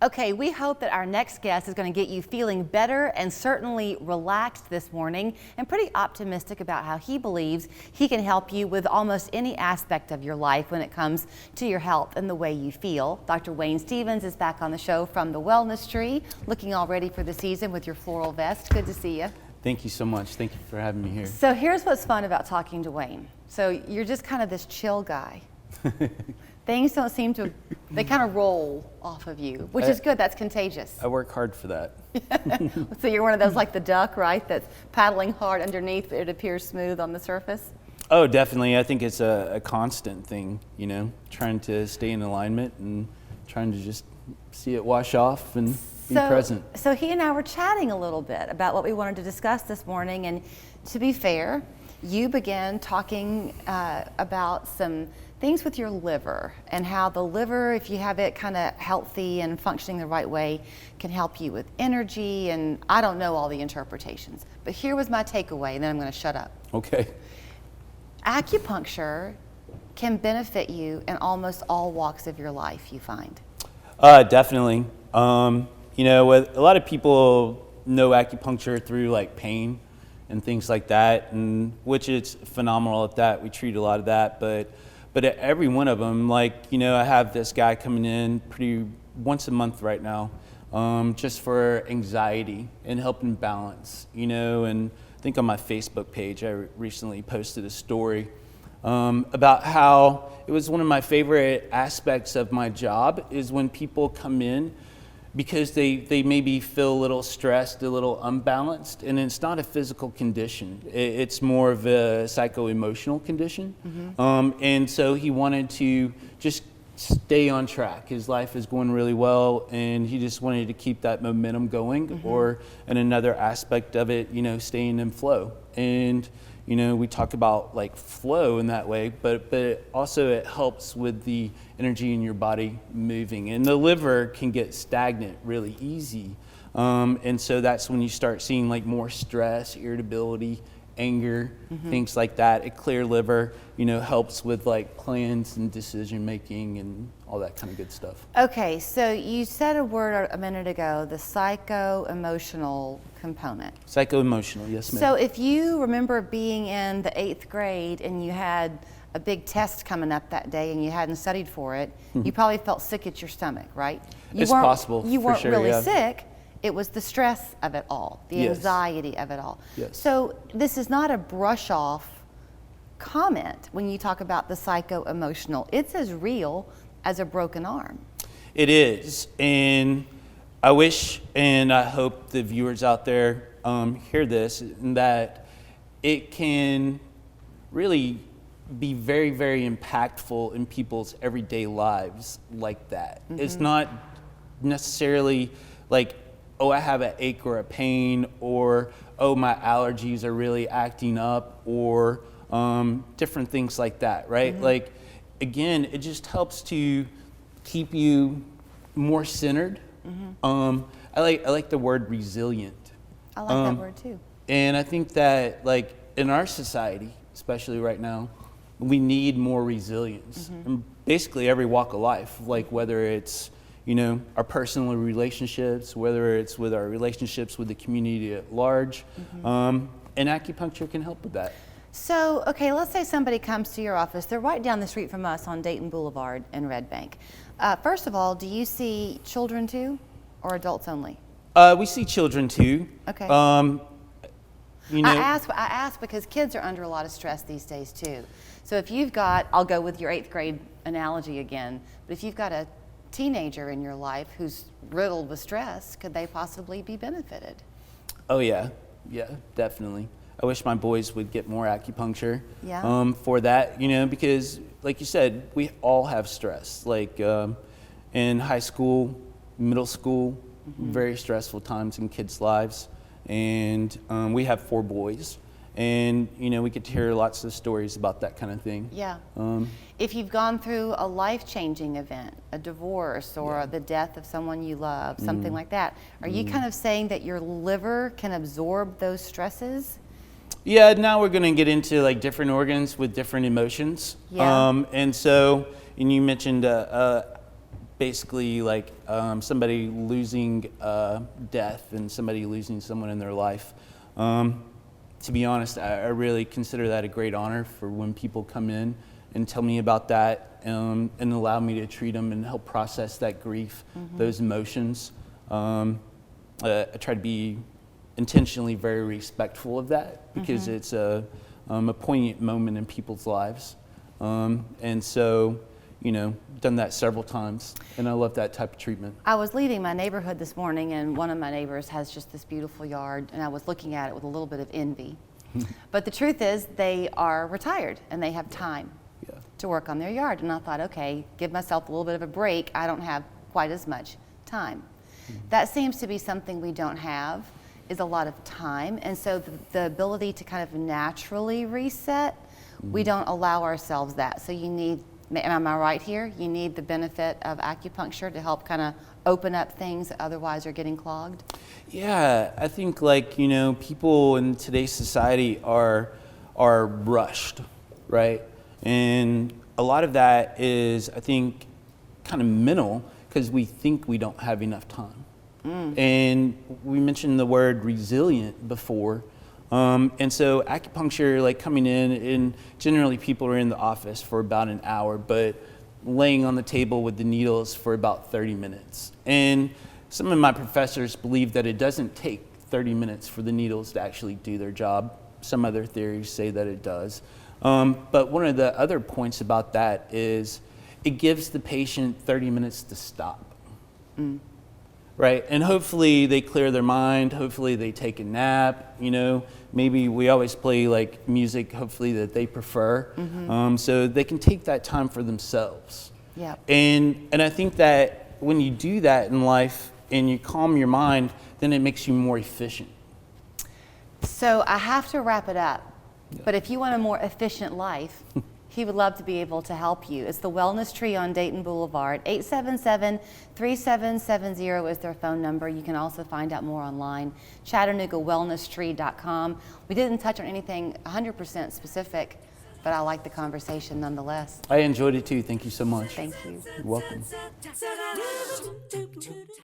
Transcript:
Okay, we hope that our next guest is going to get you feeling better and certainly relaxed this morning and pretty optimistic about how he believes he can help you with almost any aspect of your life when it comes to your health and the way you feel. Dr. Wayne Stevens is back on the show from the Wellness Tree, looking all ready for the season with your floral vest. Good to see you. Thank you so much. Thank you for having me here. So here's what's fun about talking to Wayne. So you're just kind of this chill guy. Things don't seem to, they kind of roll off of you, which is good. That's contagious. I work hard for that. So you're one of those like the duck, right? That's paddling hard underneath, but it appears smooth on the surface. Oh, definitely. I think it's a constant thing, you know, trying to stay in alignment and trying to just see it wash off and be present. So he and I were chatting a little bit about what we wanted to discuss this morning. And to be fair, you began talking about some things with your liver and how the liver, if you have it kind of healthy and functioning the right way, can help you with energy. And I don't know all the interpretations, but here was my takeaway, and then I'm going to shut up. Okay. Acupuncture can benefit you in almost all walks of your life, you find. Definitely. You know, a lot of people know acupuncture through like pain and things like that, and which is phenomenal at that. We treat a lot of that, but at every one of them, like, you know, I have this guy coming in once a month right now, just for anxiety and helping balance, you know. And I think on my Facebook page, I recently posted a story about how it was one of my favorite aspects of my job is when people come in because they maybe feel a little stressed, a little unbalanced, and it's not a physical condition. It's more of a psycho-emotional condition. Mm-hmm. And so he wanted to just stay on track. His life is going really well, and he just wanted to keep that momentum going, mm-hmm. or in another aspect of it, you know, staying in flow. And you know, we talk about like flow in that way, but also it helps with the energy in your body moving. And the liver can get stagnant really easy. And so that's when you start seeing like more stress, irritability, anger, mm-hmm. things like that. A clear liver, you know, helps with like plans and decision making and all that kind of good stuff. Okay, so you said a word a minute ago, the psycho-emotional component. Psycho-emotional, yes ma'am. So if you remember being in the 8th grade and you had a big test coming up that day and you hadn't studied for it, you probably felt sick at your stomach, right? It's possible, You weren't for sure, really yeah. sick. It was the stress of it all, the Yes. anxiety of it all. Yes. So this is not a brush off comment when you talk about the psycho-emotional. It's as real as a broken arm. It is, and I wish and I hope the viewers out there hear this, and that it can really be very, very impactful in people's everyday lives like that. Mm-hmm. It's not necessarily like, oh, I have an ache or a pain, or oh, my allergies are really acting up, or different things like that, right? Mm-hmm. Like, again, it just helps to keep you more centered. Mm-hmm. I like the word resilient. I like that word too. And I think that like in our society, especially right now, we need more resilience. Mm-hmm. In basically every walk of life, like whether it's, you know, our personal relationships, whether it's with our relationships with the community at large, mm-hmm. And acupuncture can help with that. So, okay, let's say somebody comes to your office. They're right down the street from us on Dayton Boulevard in Red Bank. First of all, do you see children too, or adults only? We see children too. Okay. You know, I ask because kids are under a lot of stress these days too. So if you've got, I'll go with your 8th grade analogy again, but if you've got a teenager in your life who's riddled with stress, could they possibly be benefited? Oh yeah, definitely. I wish my boys would get more acupuncture for that, you know, because like you said, we all have stress. Like in high school, middle school, mm-hmm. very stressful times in kids' lives. And we have 4 boys. And, you know, we get to hear lots of stories about that kind of thing. Yeah. If you've gone through a life-changing event, a divorce or the death of someone you love, something like that, are you kind of saying that your liver can absorb those stresses? Yeah, now we're going to get into like different organs with different emotions. Yeah. And you mentioned basically like somebody losing death and somebody losing someone in their life. To be honest, I really consider that a great honor for when people come in and tell me about that and allow me to treat them and help process that grief, those emotions. I try to be intentionally very respectful of that because it's a poignant moment in people's lives. And so, done that several times, and I love that type of treatment. I was leaving my neighborhood this morning, and one of my neighbors has just this beautiful yard, and I was looking at it with a little bit of envy. But the truth is, they are retired, and they have time to work on their yard. And I thought, okay, give myself a little bit of a break. I don't have quite as much time. That seems to be something we don't have, is a lot of time. And so the ability to kind of naturally reset, we don't allow ourselves that. So you need, am I right here? You need the benefit of acupuncture to help kind of open up things that otherwise are getting clogged? Yeah, I think people in today's society are rushed, right? And a lot of that is, I think, kind of mental because we think we don't have enough time. And we mentioned the word resilient before. And so acupuncture, coming in, and generally people are in the office for about an hour, but laying on the table with the needles for about 30 minutes. And some of my professors believe that it doesn't take 30 minutes for the needles to actually do their job. Some other theories say that it does. But one of the other points about that is it gives the patient 30 minutes to stop. Right, and hopefully they clear their mind, hopefully they take a nap, maybe we always play music, hopefully that they prefer, so they can take that time for themselves. Yeah. And I think that when you do that in life and you calm your mind, then it makes you more efficient. So I have to wrap it up, but if you want a more efficient life, he would love to be able to help you. It's the Wellness Tree on Dayton Boulevard. 877-3770 is their phone number. You can also find out more online, ChattanoogaWellnessTree.com. We didn't touch on anything 100% specific, but I like the conversation nonetheless. I enjoyed it too. Thank you so much. Thank you. You're welcome.